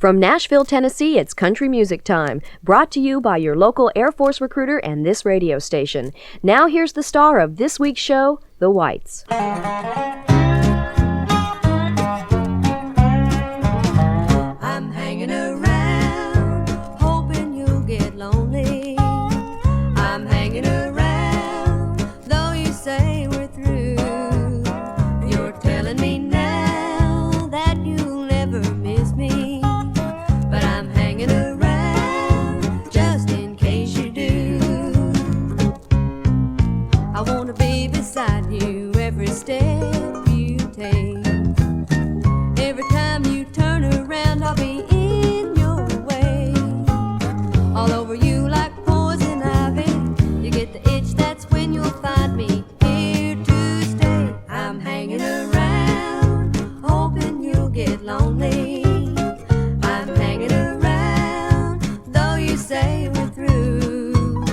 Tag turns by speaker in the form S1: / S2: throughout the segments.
S1: From Nashville, Tennessee, it's Country Music Time, brought to you by your local Air Force recruiter and this radio station. Now here's the star of this week's show, The Whites.
S2: I'm hanging around, hoping you'll get lonely. I'm hanging around, though you say we're through. You're telling me now that you'll never miss me. But I'm hanging around, just in case you do. I wanna be beside you every step you take. Every time you turn around, I'll be in your way. All over you like poison ivy. You get the itch, that's when you'll find me here to stay. I'm hanging around, hoping you'll get lonely. I'm hanging around, though you say we're through.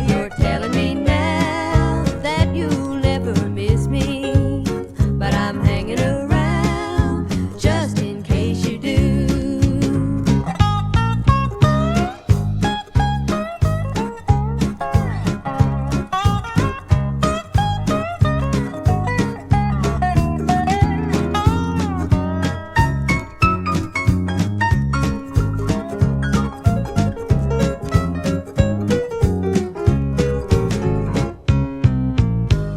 S2: You're telling me now that you'll never miss me. But I'm hanging around, just in case you do.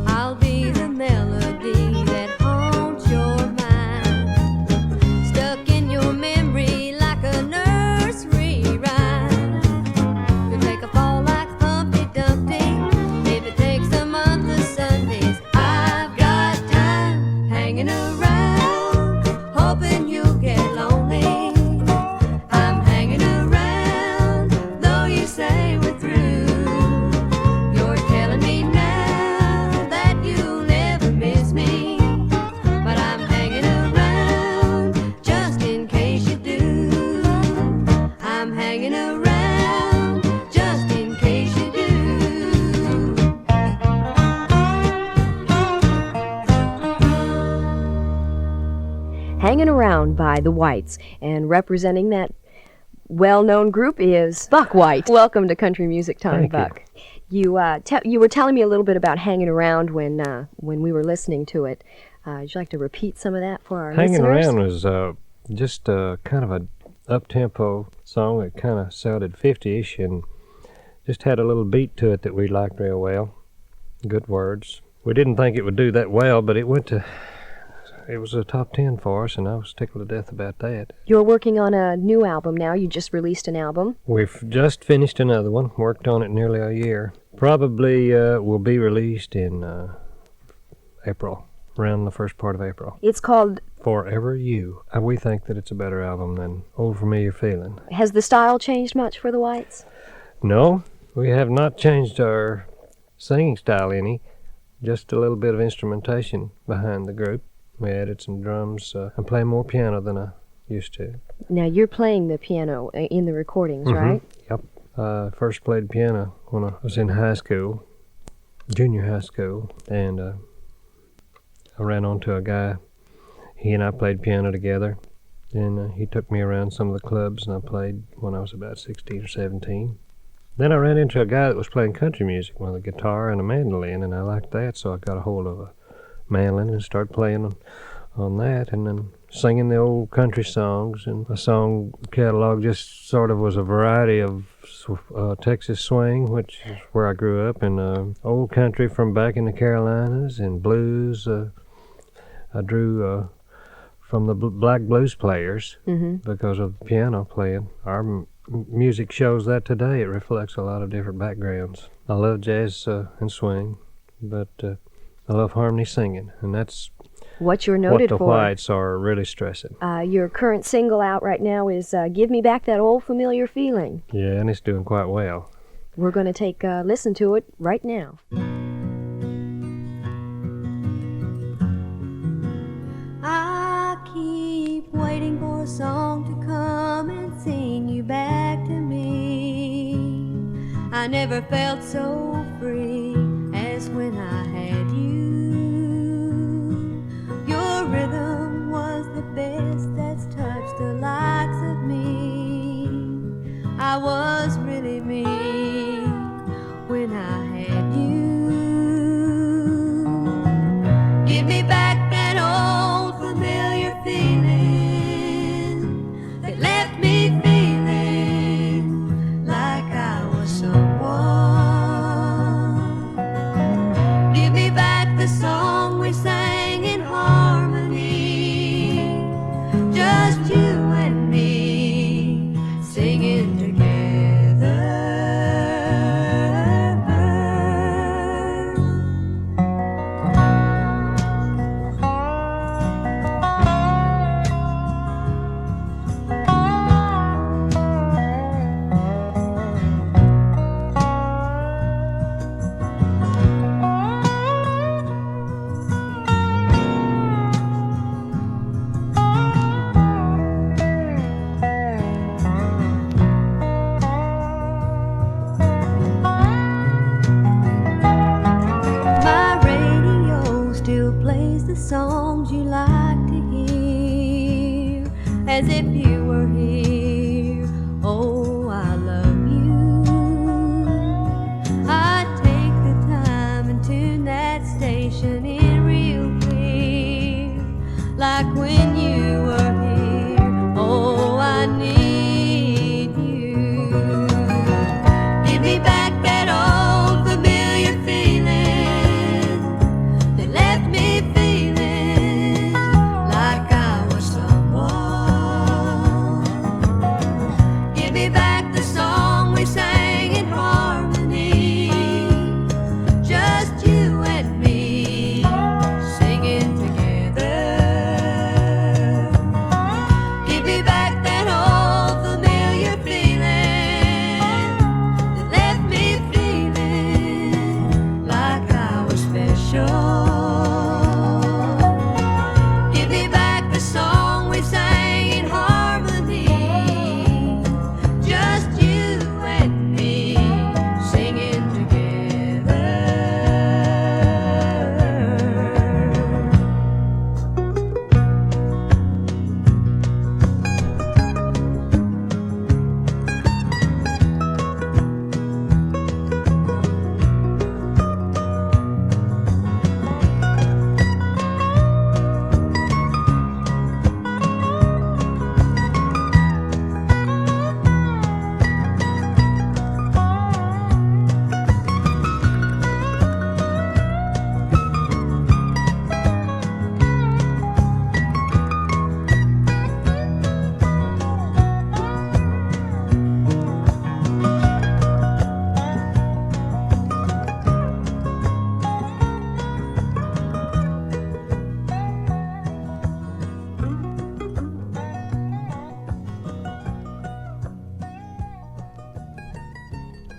S2: I'll be the melody that haunts your mind, stuck in your memory like a nursery rhyme. You'll take a fall like Humpty Dumpty if it takes a month of Sundays. I've got time, hanging around, hoping you'll get lonely. I'm hanging around, though you say we're through. You're telling me now that you'll never miss me. But I'm hanging around, just in case you do. I'm hanging around, just in case you do.
S1: Hanging Around by The Whites, and representing that well-known group is Buck White. Welcome to Country Music Time,
S3: Thank you.
S1: Buck. You were telling me a little bit about hanging around when we were listening to it. Would you like to repeat some of that for our
S3: Hanging
S1: listeners?
S3: Around was just kind of a up-tempo song that kind of sounded 50-ish and just had a little beat to it that we liked real well. Good words. We didn't think it would do that well, but it was a top 10 for us, and I was tickled to death about that.
S1: You're working on a new album now. You just released an album.
S3: We've just finished another one, worked on it nearly a year. Probably will be released in April, around the first part of April.
S1: It's called...
S3: Forever You. We think that it's a better album than Old Familiar Feeling.
S1: Has the style changed much for the Whites?
S3: No, we have not changed our singing style any. Just a little bit of instrumentation behind the group. We added some drums. I'm playing more piano than I used to.
S1: Now, you're playing the piano in the recordings, right?
S3: Yep. I first played piano when I was in high school, junior high school, and I ran onto a guy. He and I played piano together, and he took me around some of the clubs, and I played when I was about 16 or 17. Then I ran into a guy that was playing country music with a guitar and a mandolin, and I liked that, so I got a hold of a mandolin and started playing on that, and then singing the old country songs. And my song catalog just sort of was a variety of Texas swing, which is where I grew up, and old country from back in the Carolinas, and blues. I drew from the black blues players because of the piano playing. Our music shows that today. It reflects a lot of different backgrounds. I love jazz and swing, but I love harmony singing, and that's
S1: what you're noted
S3: what the
S1: for.
S3: Whites are really stressing.
S1: Your current single out right now is Give Me Back That Old Familiar Feeling.
S3: Yeah, and it's doing quite well.
S1: We're going to take a listen to it right now.
S2: I keep waiting for a song to come and sing you back to me. I never felt so free as when I had you. Your rhythm was the best that's touched the likes of me. as if you were here. Oh, I love you. I take the time and tune that station in real clear, like when you were here. Oh, I need you. Give me back that old familiar feeling that left me feeling like I was someone. Give me back the song we sang in harmony, just you and me singing together. Give me back that old familiar feeling that left me feeling like I was special. Give me back the song we sang in harmony, just you and me singing together.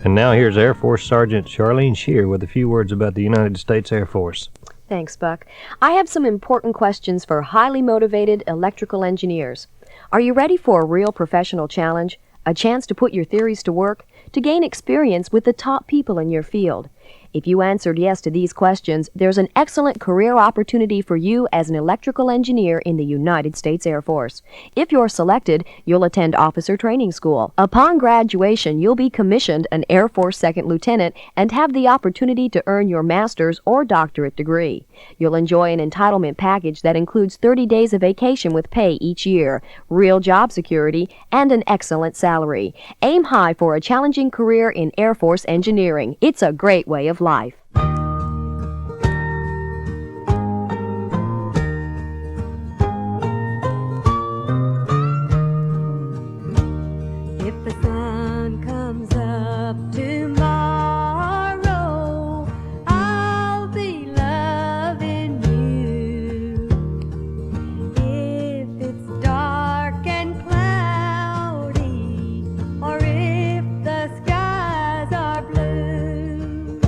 S3: And now here's Air Force Sergeant Charlene Shearer with a few words about the United States Air Force.
S1: Thanks, Buck. I have some important questions for highly motivated electrical engineers. Are you ready for a real professional challenge? A chance to put your theories to work? To gain experience with the top people in your field? If you answered yes to these questions, there's an excellent career opportunity for you as an electrical engineer in the United States Air Force. If you're selected, you'll attend officer training school. Upon graduation, you'll be commissioned an Air Force Second Lieutenant and have the opportunity to earn your master's or doctorate degree. You'll enjoy an entitlement package that includes 30 days of vacation with pay each year, real job security, and an excellent salary. Aim high for a challenging career in Air Force engineering. It's a great way of life.
S2: If the sun comes up tomorrow, I'll be loving you. If it's dark and cloudy, or if the skies are blue,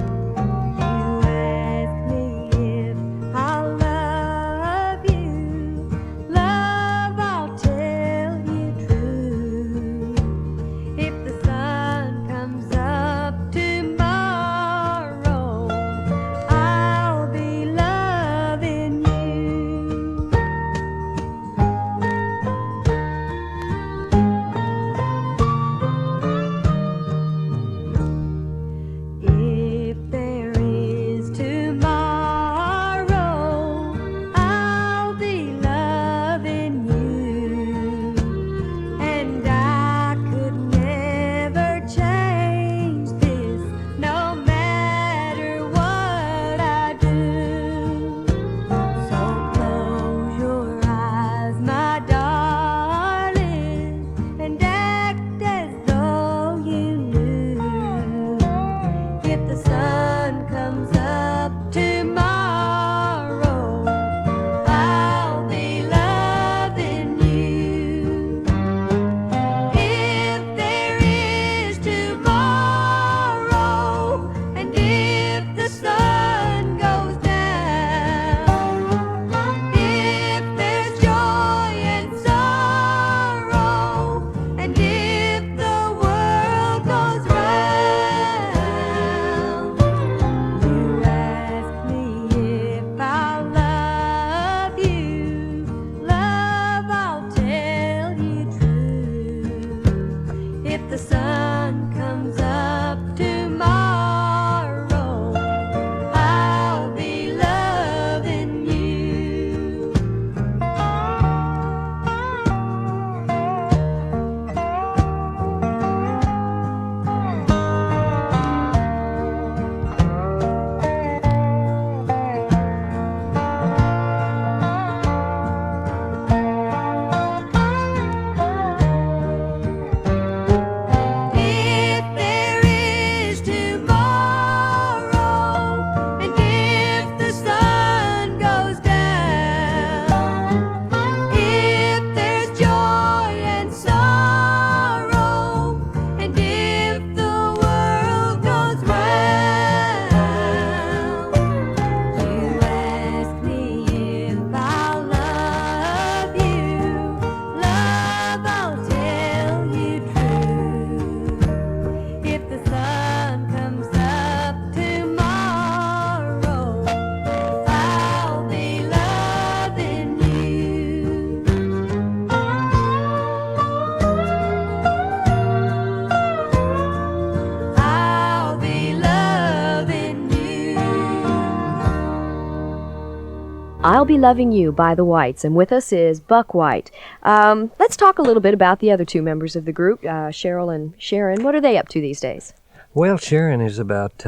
S1: I'll Be Loving You by the Whites, and with us is Buck White. Let's talk a little bit about the other two members of the group, Cheryl and Sharon. What are they up to these days?
S3: Well, Sharon is about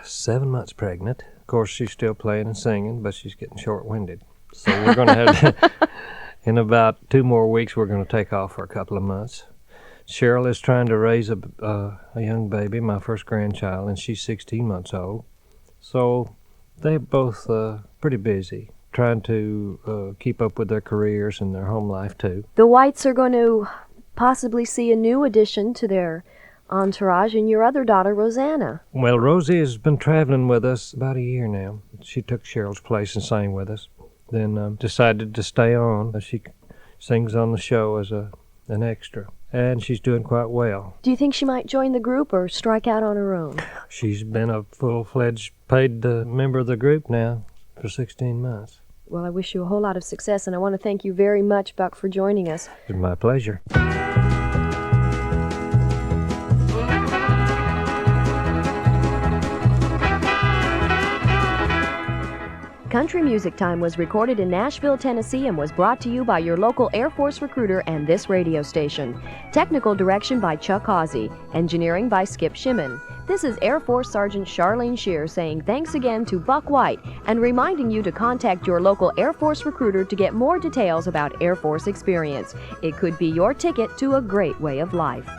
S3: 7 months pregnant. Of course, she's still playing and singing, but she's getting short-winded. So we're going to have in about 2 more weeks, we're going to take off for a couple of months. Cheryl is trying to raise a young baby, my first grandchild, and she's 16 months old. So they're both pretty busy, trying to keep up with their careers and their home life, too.
S1: The Whites are going to possibly see a new addition to their entourage in your other daughter, Rosanna.
S3: Well, Rosie has been traveling with us about a year now. She took Cheryl's place and sang with us, then decided to stay on. She sings on the show as an extra, and she's doing quite well.
S1: Do you think she might join the group or strike out on her own?
S3: She's been a full-fledged paid member of the group now for 16 months.
S1: Well, I wish you a whole lot of success, and I want to thank you very much, Buck, for joining us.
S3: It's my pleasure.
S1: Country Music Time was recorded in Nashville, Tennessee, and was brought to you by your local Air Force recruiter and this radio station. Technical direction by Chuck Hausey. Engineering by Skip Shimon. This is Air Force Sergeant Charlene Shearer saying thanks again to Buck White and reminding you to contact your local Air Force recruiter to get more details about Air Force experience. It could be your ticket to a great way of life.